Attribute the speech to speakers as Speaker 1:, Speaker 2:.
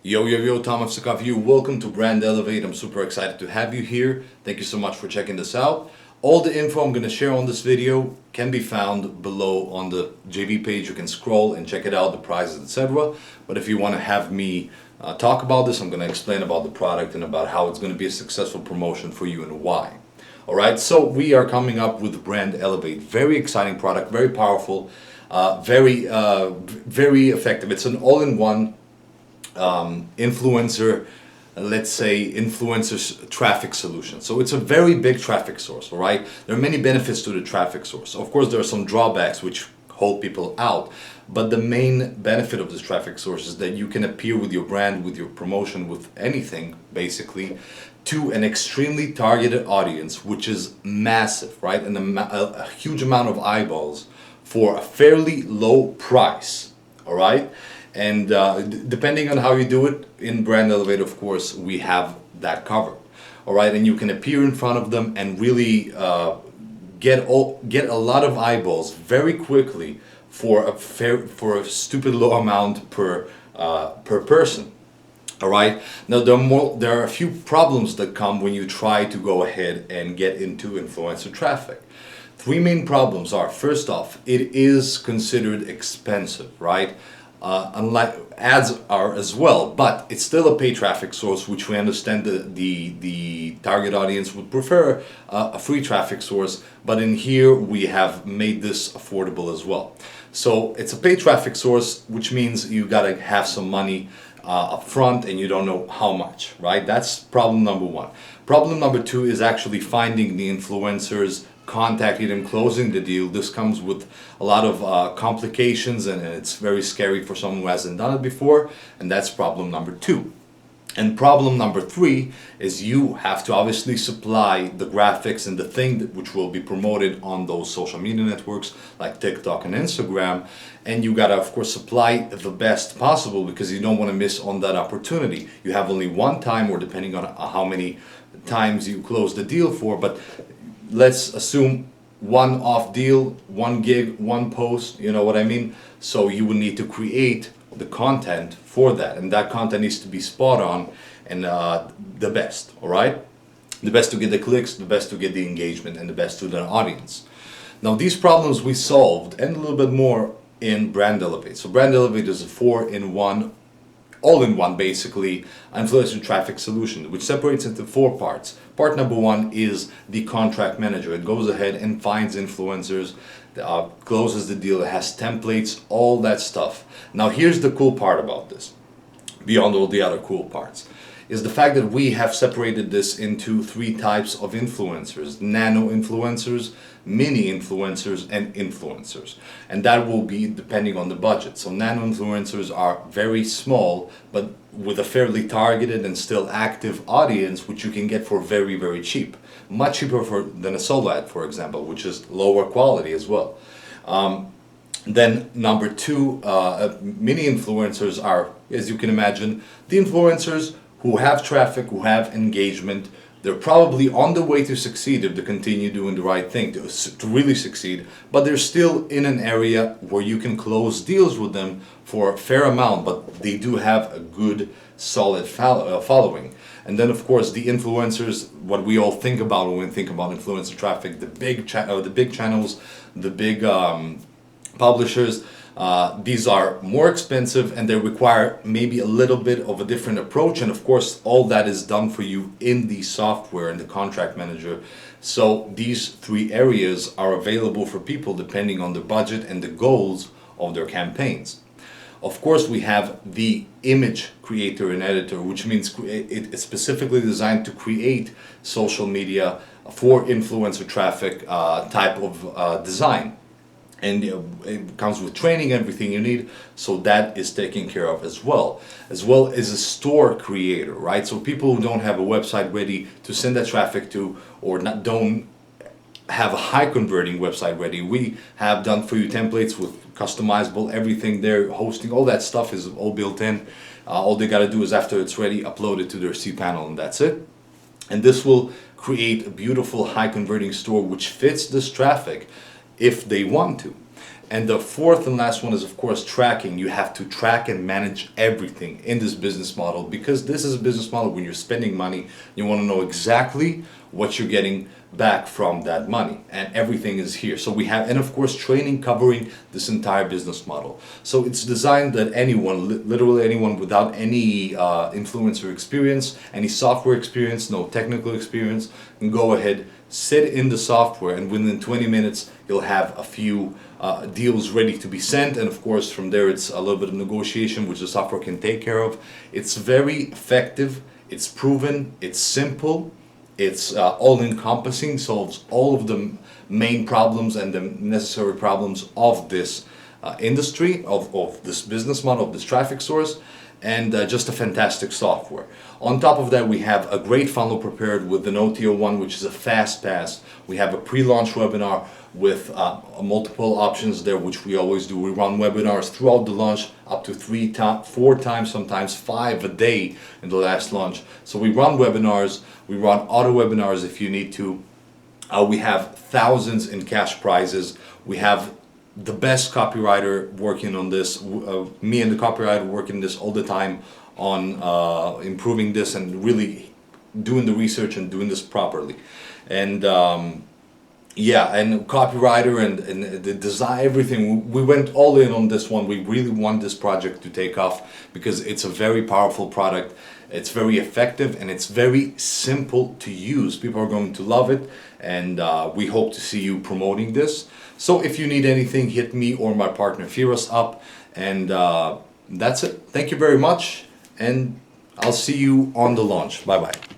Speaker 1: Yo, Tom of you. Welcome to BrandElevate. I'm super excited to have you here. Thank you so much for checking this out. All the info I'm going to share on this video can be found below on the JV page. You can scroll and check it out, the prices, etc. But if you want to have me talk about this, I'm going to explain about the product and about how it's going to be a successful promotion for you and why. Alright, so we are coming up with BrandElevate. Very exciting product, very powerful, very effective. It's an all-in-one influencer, let's say influencer traffic solution. So it's a very big traffic source, all right? There are many benefits to the traffic source. Of course, there are some drawbacks which hold people out, but the main benefit of this traffic source is that you can appear with your brand, with your promotion, with anything basically, to an extremely targeted audience, which is massive, right? And a huge amount of eyeballs for a fairly low price, all right? And depending on how you do it, in BrandElevate, of course, we have that covered. All right, and you can appear in front of them and really get a lot of eyeballs very quickly for a stupid low amount per person. All right. Now there are a few problems that come when you try to go ahead and get into influencer traffic. Three main problems are: first off, it is considered expensive, right? Unlike ads are as well, but it's still a paid traffic source, which we understand the target audience would prefer a free traffic source, but in here we have made this affordable as well. So it's a paid traffic source, which means you gotta have some money up front and you don't know how much, right? That's problem number one. Problem number two is actually finding the influencers, contacting them, closing the deal. This comes with a lot of complications, and it's very scary for someone who hasn't done it before, and that's problem number two. And problem number three is you have to obviously supply the graphics and the thing which will be promoted on those social media networks like TikTok and Instagram, and you gotta of course supply the best possible because you don't want to miss on that opportunity. You have only one time, or depending on how many times you close the deal for, but let's assume one off deal, one gig, one post, you know what I mean? So you will need to create the content for that, and that content needs to be spot on and the best, all right? The best to get the clicks, the best to get the engagement, and the best to the audience. Now these problems we solved and a little bit more in BrandElevate. So BrandElevate is a 4-in-1, all-in-one basically influencer traffic solution, which separates into 4 parts. Part number one is the contract manager. It goes ahead and finds influencers, closes the deal, it has templates, all that stuff. Now here's the cool part about this, beyond all the other cool parts, is the fact that we have separated this into 3 types of influencers: nano influencers, mini influencers, and influencers. And that will be depending on the budget. So nano influencers are very small, but with a fairly targeted and still active audience, which you can get for very, very cheap. Much cheaper than a solo ad, for example, which is lower quality as well. Then number 2, mini influencers are, as you can imagine, the influencers who have traffic, who have engagement. They're probably on the way to succeed if they continue doing the right thing to really succeed, but they're still in an area where you can close deals with them for a fair amount, but they do have a good, solid following. And then of course the influencers, what we all think about when we think about influencer traffic, the big channels, the big publishers. These are more expensive and they require maybe a little bit of a different approach, and of course all that is done for you in the software and the contract manager. So these 3 areas are available for people depending on the budget and the goals of their campaigns. Of course we have the image creator and editor, which means it's specifically designed to create social media for influencer traffic type of design. And it comes with training, everything you need, so that is taken care of as well as a store creator, right? So people who don't have a website ready to send that traffic to, or don't have a high converting website ready, we have done for you templates with customizable everything there, hosting, all that stuff is all built in. All they got to do is after it's ready, upload it to their cPanel, and that's it. And this will create a beautiful high converting store which fits this traffic if they want to. And the fourth and last one is, of course, tracking. You have to track and manage everything in this business model, because this is a business model when you're spending money, you want to know exactly what you're getting back from that money, and everything is here. So we have, and of course, training covering this entire business model. So it's designed that anyone, literally anyone without any influencer experience, any software experience, no technical experience, can go ahead, sit in the software, and within 20 minutes you'll have a few deals ready to be sent. And of course, from there it's a little bit of negotiation, which the software can take care of. It's very effective, it's proven, it's simple, it's all-encompassing, solves all of the main problems and the necessary problems of this industry, of this business model, of this traffic source, and just a fantastic software. On top of that, we have a great funnel prepared with an OTO1, which is a fast pass. We have a pre-launch webinar with multiple options there, which we always do. We run webinars throughout the launch, up to 4 times, sometimes 5 a day in the last launch. So we run webinars, we run auto webinars if you need to. We have thousands in cash prizes. We have the best copywriter working on this. Me and the copywriter working this all the time on improving this and really doing the research and doing this properly. And yeah, and copywriter and the design, everything, we went all in on this one. We really want this project to take off because it's a very powerful product. It's very effective and it's very simple to use. People are going to love it, and we hope to see you promoting this. So if you need anything, hit me or my partner Firas up, and that's it. Thank you very much, and I'll see you on the launch. Bye bye.